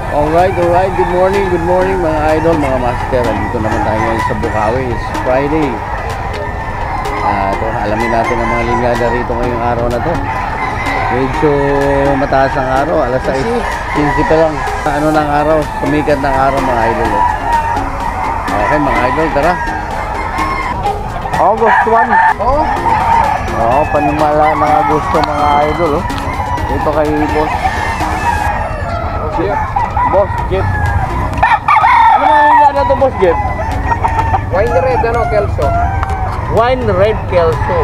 Alright. Good morning mga idol, mga master. Dito naman tayo ngayon sa Bukawi. It's Friday. Ito, alamin natin ang mga linyada rito ngayong araw na to. Medyo mataas ang araw, alas 6:15 pa lang. Ano ng araw, sumikat ng araw mga idol. Okay mga idol, tara. August 1. Oo, panimala ng Agosto mga idol. Dito kay Boss Jeep. Ano mga linyada to, Boss Jeep? Wine red, Kelso. Wine red Kelso.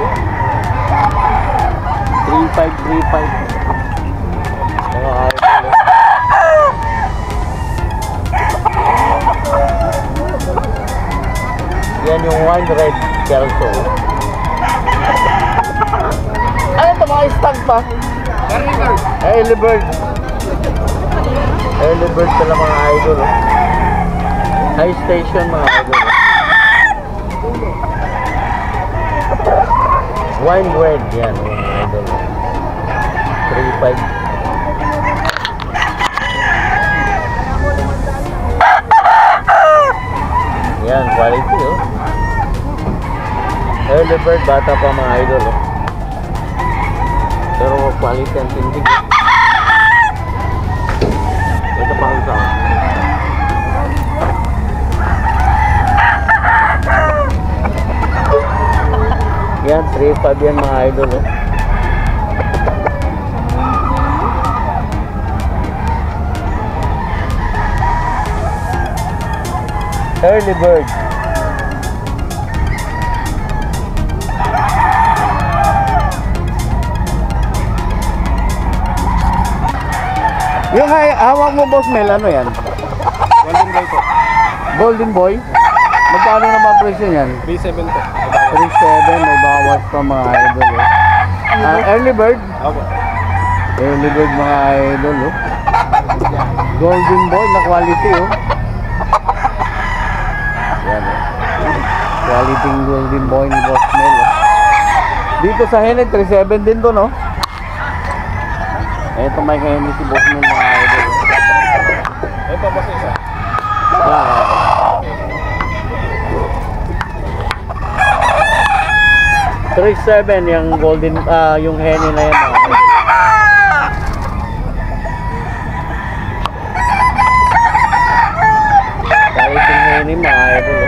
3535. Mga idol. Yan yung wine red Kelso. Ano ito, mga stag pa? Early bird. Early bird pala mga idol. High station mga idol. Wine red yan mga idol. 3.5. Yan, quality Early bird, bata pa mga idol pero quality ang tindig. Ito pa isa. Yan, 3.5 yan mga idol Early bird. Yung hawak mo, Boss Mel, ano yan? Golden Boy po. Golden Boy? Magkano naman presyo yan? 3.7 po. 3.7, may bawas pa mga idol Early bird? Opo. Early bird mga idol Golden Boy na quality Yan Quality Golden Boy ni Boss Mel Dito sa Hennet, 3.7 din to Ito may kainin si Boss Mel mga idol Ay pa boss isa. 3.7 yung golden, yung henny na yan mga idol. Kahit yung henny mga idol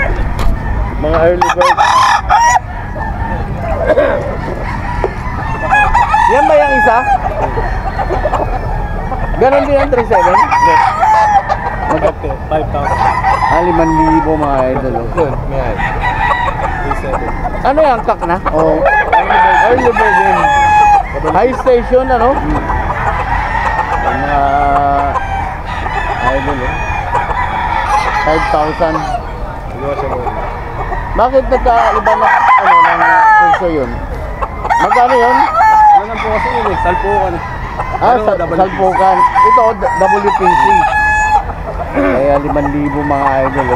mga early bird. Yan ba yung isa? Ganon din ang 3.7? Magkapit. 5,000. 5,000 mga idol Yun, may 3.7. Ano yan, kak na? O early bird din. High station ano? Yung mga idol 5,000. Bakit nagkaiba na ano ng presyo yun? Magkano yun? Ano lang po kasi yun salpukan Salpukan. Ito WPC. Kaya 5,000 mga idol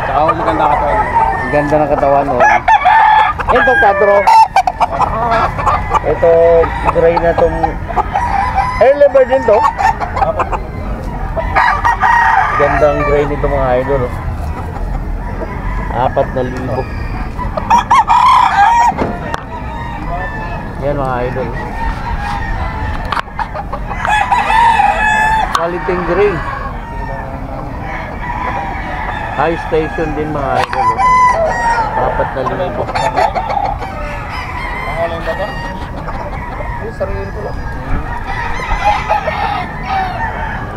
Tsaka maganda katawan. Ang ganda ng katawan Ito 4. Ito gray na tong early bird din to. Gandang gray nito mga idol 4,000. Yan mga idol. Quality gray. High station din mga idol 4,000. Pangalan ba ito? Yung sarili ko lang.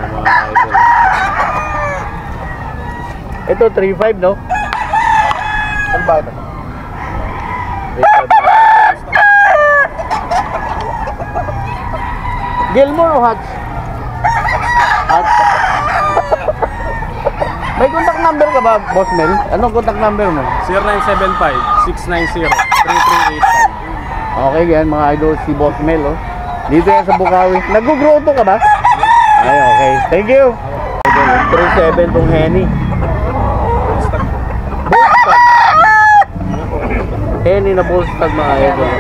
Mga idol. Ito 3.5 no? Ano ba ito? 3.5 mga idol. Gilmore o Hutch? Hutch. May contact number ka ba, Boss Mel? Anong contact number mo? 0975-690-3385. Okay, yan mga idol, si Boss Mel Dito yan sa Bukawi. Nag-grotto ka ba? Ay, okay. Thank you. 3.7 tong henny. Bullstag. Henny na bullstag mga idol.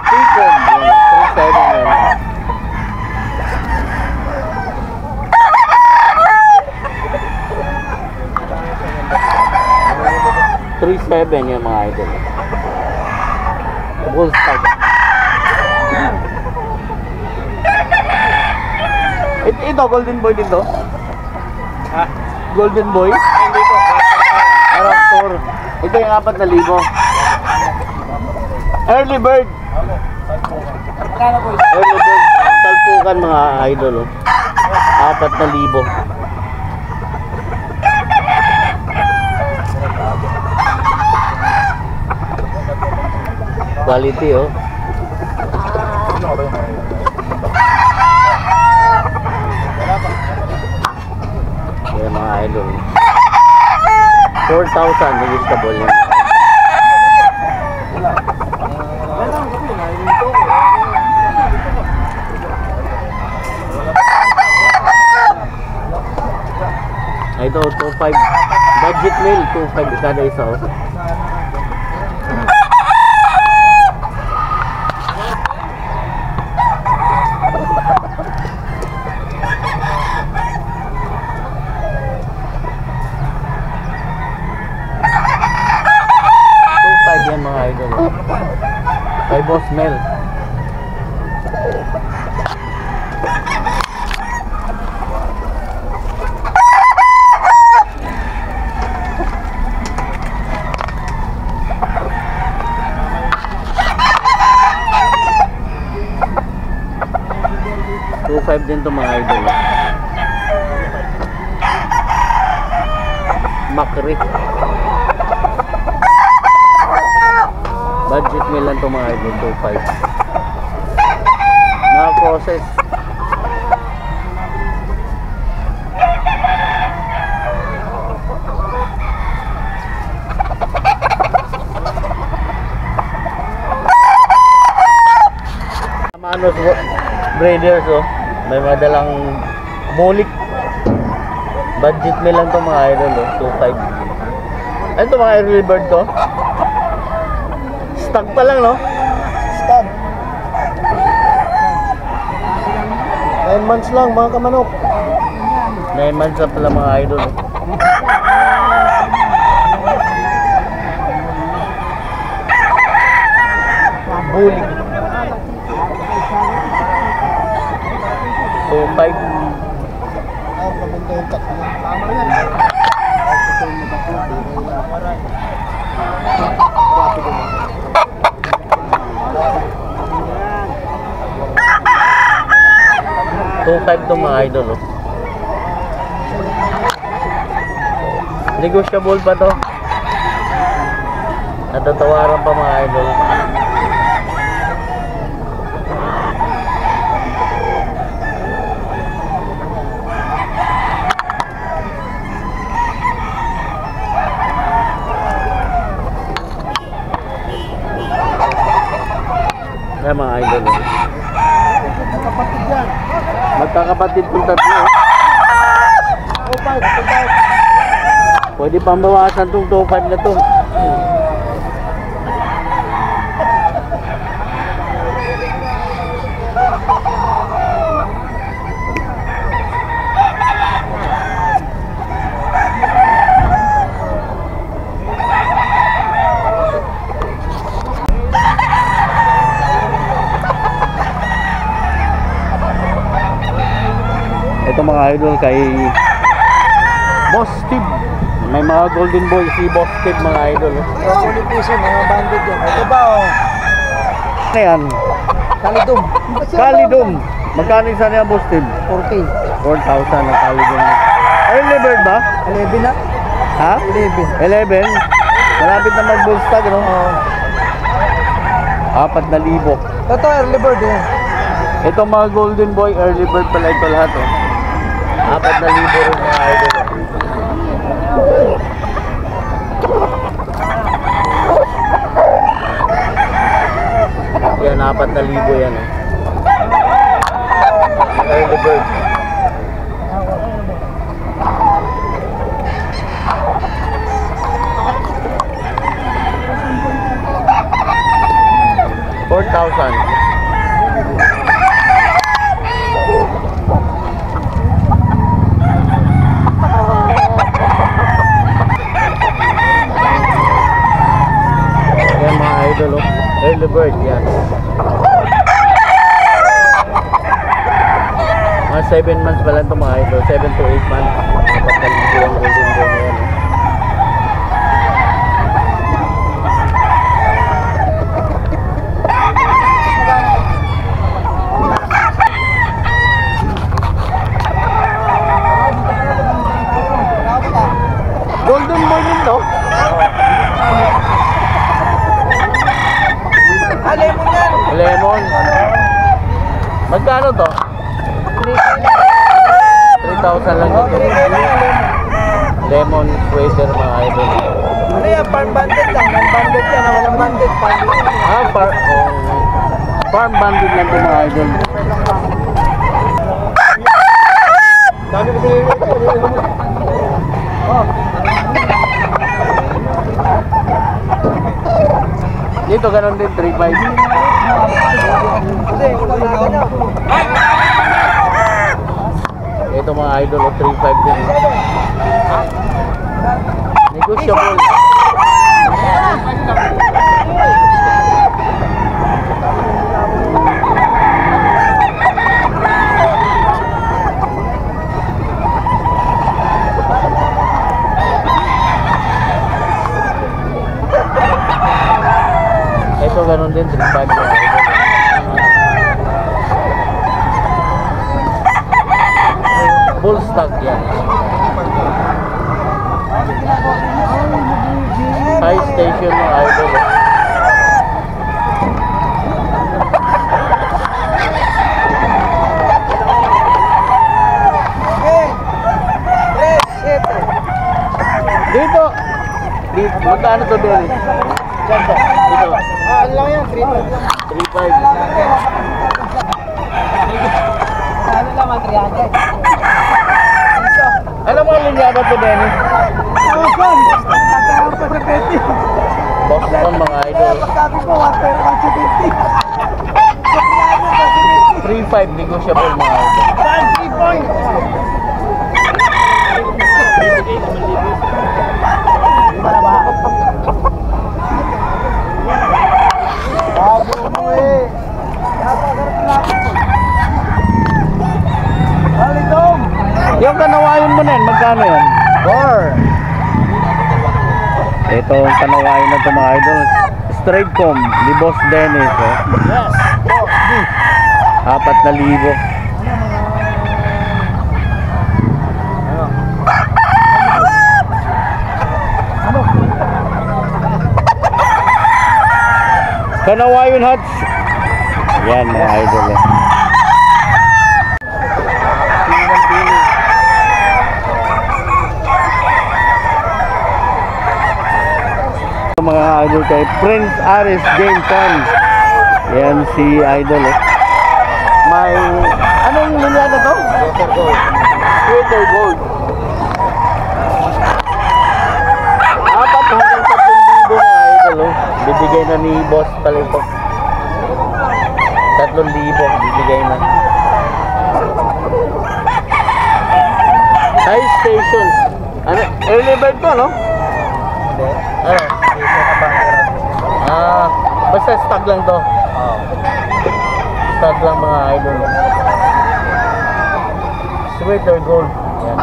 Tikon. 3.7 yan. 2,700 yan mga idol. Bull stag. Ito, golden boy din to? Ha? Golden boy? Hindi po. Raptor. Ito yung 4,000. Early bird. Magkano po? Early bird. Salpukan mga idol. Oh. 4,000. Quality oh. Yan mga idol. 4,000 registrable yan. Ito 2,500. Budget meal 2,500 kada isa oh. Yan mga idol. Kay Boss Mel. $2,500 din to mga idol. Makri. Budget meal lang ito mga idol, 2,500. Naka-process. Manos breeders oh. May madalang bulik. Budget meal lang ito mga idol oh, 2,500. Ano ito mga early bird to? Stag pa lang, no? Stag. 9 months lang, mga kamanok. 9 months na pala mga idol. Bully. 2,500. Pabenta yung tatlo. Tama yan. $2,500 to mga idol oh. Negotiable pa to. Natatawaran pa mga idol. Yan mga idol oh. Kapatid yan. Magkakapatid kung tatlo. 2,500. Pwede pang bawasan itong 2,500 na to. Ito mga idol kay Boss Steve. May mga golden boy si Boss Steve mga idol. Kulit piso, mga bandit yan. Ito ba oh? Ano yan? Kalidum. Kalidum. Magkano isa niya Boss Steve? 4K. 4,000 ang Kalidum. Early bird ba? 11 na? Ha? 11. 11? Malapit na mag-bullstag, no? Oo. 4,000. Ito, early bird yan. Ito mga golden boy, early bird pala ito lahat, oh. 4,000 rin mga idol. Yan, 4,000 yan, oh. Early bird. $4,000. 7 months pa lang ito mga idol. 7 to 8 months. Pagkaligo ang golden boy na yan. Golden boy din to? Lemon yan. Lemon. Magkano to? 3,000 lang ito. Lemon sweater mga idol. Ano yan? Farm bandit lang. Non-bandit yan. Walang bandit. Farm bandit lang ito mga idol. Dami ko pinili. Dito ganun din 3,500. Ito mga idol o 3,500 din. Negotiable. Ito ganun din 3,500 mga idol. Full stock yan. High station mga idol. Dito. Dito. Magkano to doon? Dito. Ano lang yan? 3,500. 3,500. Ano naman? 300. Ano mga linyada to, Dennis? Boston! Tatawag pa sa 20. Boston mga idol. Pagkabi ko, 1,250. 3,500 negotiable mga idol. 3 points! Bago mo eh! Halitong! Yung kanawayan mo na yan, magkano yan? 4. Ito ang kanawayan na ito mga idol. Straight comb, ni Boss Dennis. Oh. Yes! Oh, 4,000. Kanawayan hats. Yan mga idol. Mga idol kay Prince Aris Jameson. Yan si idol May anong linyada to? Sweater gold. 4 hanggang 3,000 mga idol bibigay na ni Boss pala ito. 3,000 bibigay na. High station. Ano? Early bird to, no? Ano? Basta stock lang to. Stock lang mga idol. Sweater gold. Yan.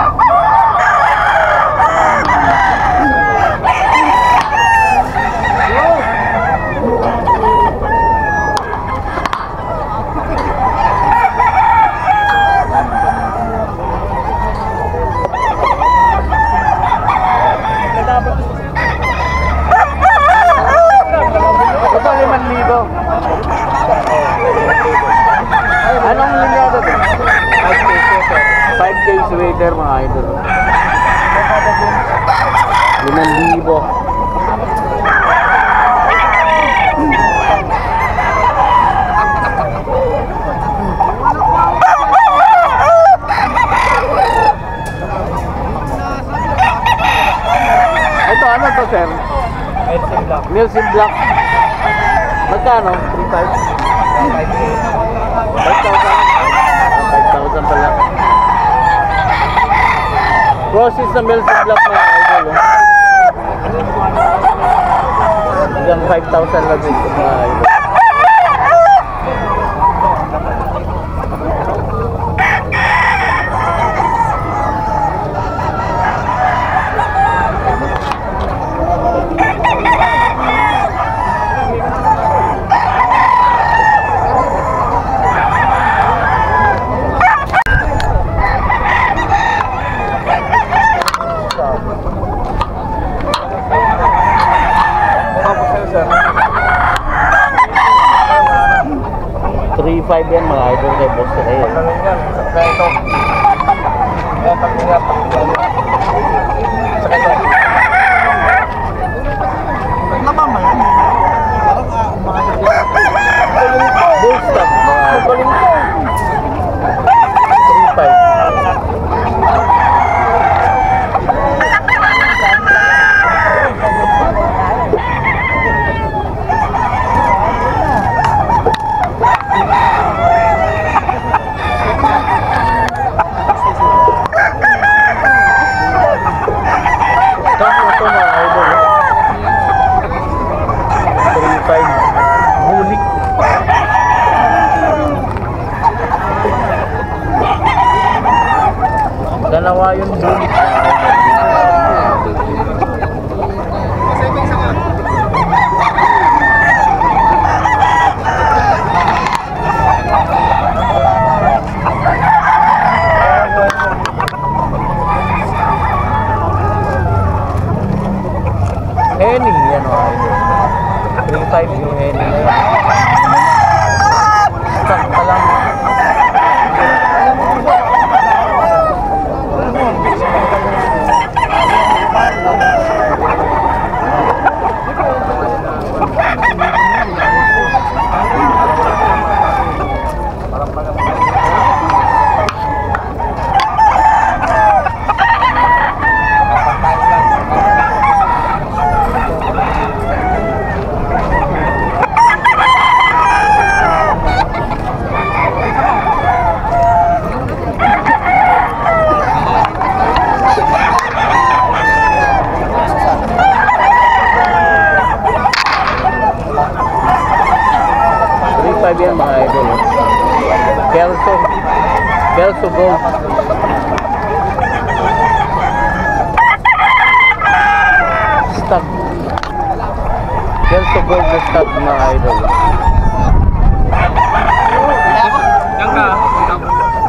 Ito 5,000. Anong linyada to? 5K sweater mga idol. 5,000. Ito ano to, sir? Milsim Black. Magkano? 5,000 pala. Process na Milsim Black mga idol. Hanggang 5,000 lang dito mga idol. 3.5 yan mga idol kay Boss Ray. Pagkaroon yan. Kaya ito. Kaya pag-inga, pag-inga. Saka ito. Naman ba yan? Parang umakasya yan. Bull stock mga idol. 3.5. Bulik. Dalawa yung bulik. Henny, yan o idol. 3.5 yung Henny. Sakta lang. Yan mga idol. Kelso Gold. Stock. Kelso Gold na stock mga idol. Yan ka.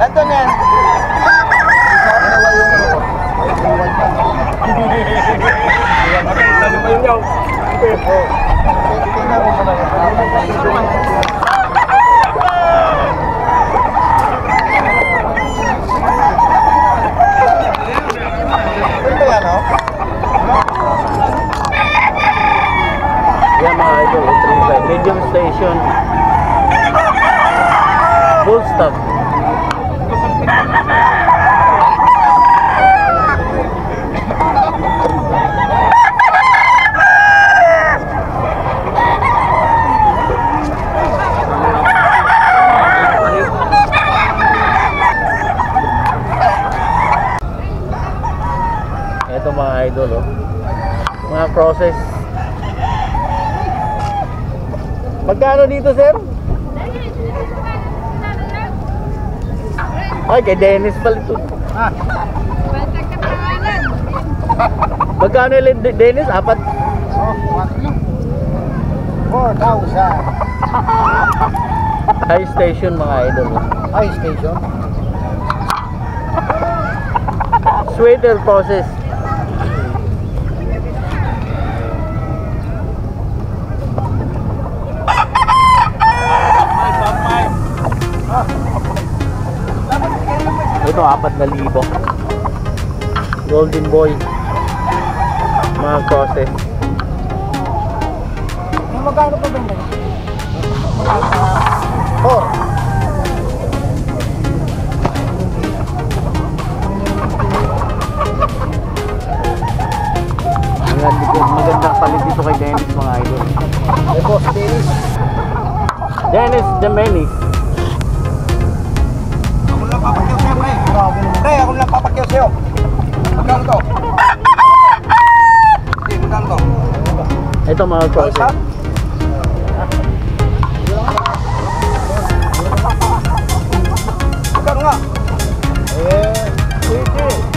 Ito na yan. Yan mga idol, 3.5 medium station full stock. Ito mga idol, oh. Mga crosses. Magkano dito, sir? Ay, kay Dennis pala ito. Magkano ulit, Dennis? Apat? Oh, 4,000. High station mga idol. High station. Sweater process. Ito 4,000. Golden Boy. Mga crosses. Magkano pa ba yun? 4. Magandang palit dito kay Dennis mga idol. Hey, Boss Dennis. Dennis Demenis. Ako lang papakyaw sa'yo, pre. Pre, ako lang papakyaw sa'yo. Magkano to? Hindi, magkano to? Ito mga crosses. Magkano nga? Pwede.